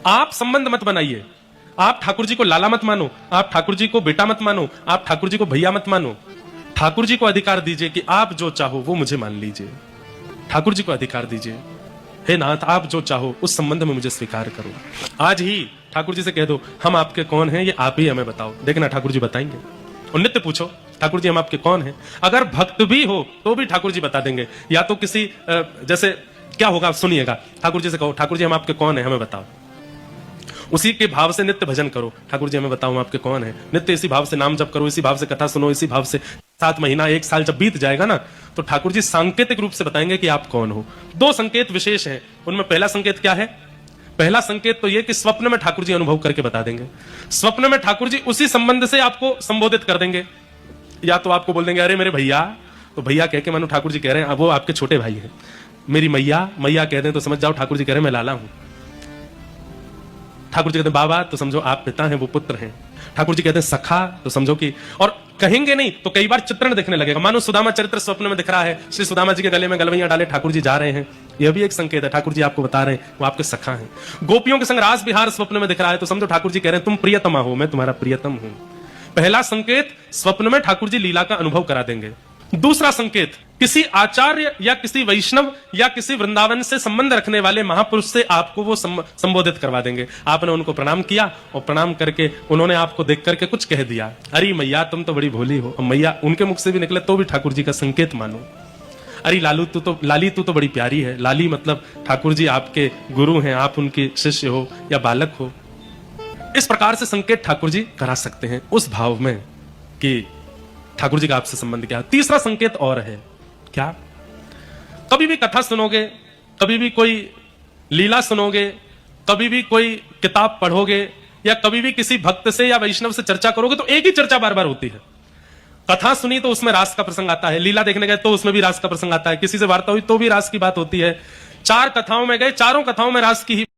आप संबंध मत बनाइए। आप ठाकुर जी को लाला मत मानो, आप ठाकुर जी को बेटा मत मानो, आप ठाकुर जी को भैया मत मानो। ठाकुर जी को अधिकार दीजिए कि आप जो चाहो वो मुझे मान लीजिए। ठाकुर जी को अधिकार दीजिए, हे नाथ आप जो चाहो उस संबंध में मुझे स्वीकार करो। आज ही ठाकुर जी से कह दो हम आपके कौन हैं, ये आप ही हमें बताओ। देखना ठाकुर जी बताएंगे। और नित्य पूछो ठाकुर जी हम आपके कौन हैं। अगर भक्त भी हो तो भी ठाकुर जी बता देंगे। या तो किसी जैसे क्या होगा आप सुनिएगा, ठाकुर जी से कहो ठाकुर जी हम आपके कौन हैं हमें बताओ। उसी के भाव से नित्य भजन करो, ठाकुर जी हमें बताओ हम आपके कौन हैं। नित्य इसी भाव से नाम जप करो, इसी भाव से कथा सुनो, इसी भाव से 7 महीना 1 साल जब बीत जाएगा ना, तो ठाकुर जी सांकेतिक रूप से बताएंगे कि आप कौन हो। 2 संकेत विशेष हैं, उनमें पहला संकेत क्या है? पहला संकेत तो यह कि स्वप्न में ठाकुर जी अनुभव करके बता देंगे। स्वप्न में ठाकुर जी उसी संबंध से आपको संबोधित कर देंगे। या तो आपको बोल देंगे अरे मेरे भैया, तो भैया कह के मानो ठाकुर जी कह रहे हैं वो आपके छोटे भाई हैं। मेरी मैया, मैया कह दें तो समझ जाओ ठाकुर जी कह रहे हैं मैं लाला हूं। ठाकुर जी कहते हैं बाबा तो समझो आप पिता हैं वो पुत्र हैं। ठाकुर जी कहते हैं सखा तो समझो कि, और कहेंगे नहीं तो कई बार चित्रण दिखने लगेगा। मानो सुदामा चरित्र स्वप्न में दिख रहा है, श्री सुदामा जी के गले में गलवैया डाले ठाकुर जी जा रहे हैं, यह भी एक संकेत है। ठाकुर जी आपको बता रहे हैं वो आपके सखा हैं। गोपियों के संग रास विहार स्वप्न में दिख रहा है तो समझो ठाकुर जी कह रहे हैं तुम प्रियतमा हो, मैं तुम्हारा प्रियतम हूं। पहला संकेत स्वप्न में ठाकुर जी लीला का अनुभव करा देंगे। दूसरा संकेत किसी आचार्य या किसी वैष्णव या किसी वृंदावन से संबंध रखने वाले महापुरुष से आपको वो संबोधित करवा देंगे। आपने उनको प्रणाम किया और प्रणाम करके उन्होंने आपको देख करके कुछ कह दिया, अरे मैया तुम तो बड़ी भोली हो। मैया उनके मुख से भी निकले तो भी ठाकुर जी का संकेत मानो। अरे लालू तू तो, लाली तू तो बड़ी प्यारी है। लाली मतलब ठाकुर जी आपके गुरु हैं, आप उनके शिष्य हो या बालक हो। इस प्रकार से संकेत ठाकुर जी करा सकते हैं उस भाव में कि ठाकुर जी का आपसे संबंध क्या है। तीसरा संकेत और है क्या? कभी भी कथा सुनोगे, कभी भी कोई लीला सुनोगे, कभी भी कोई किताब पढ़ोगे या कभी भी किसी भक्त से या वैष्णव से चर्चा करोगे तो एक ही चर्चा बार बार होती है। कथा सुनी तो उसमें रास का प्रसंग आता है, लीला देखने गए तो उसमें भी रास का प्रसंग आता है, किसी से वार्ता हुई तो भी रास की बात होती है। 4 कथाओं में गए, चारों कथाओं में रास की ही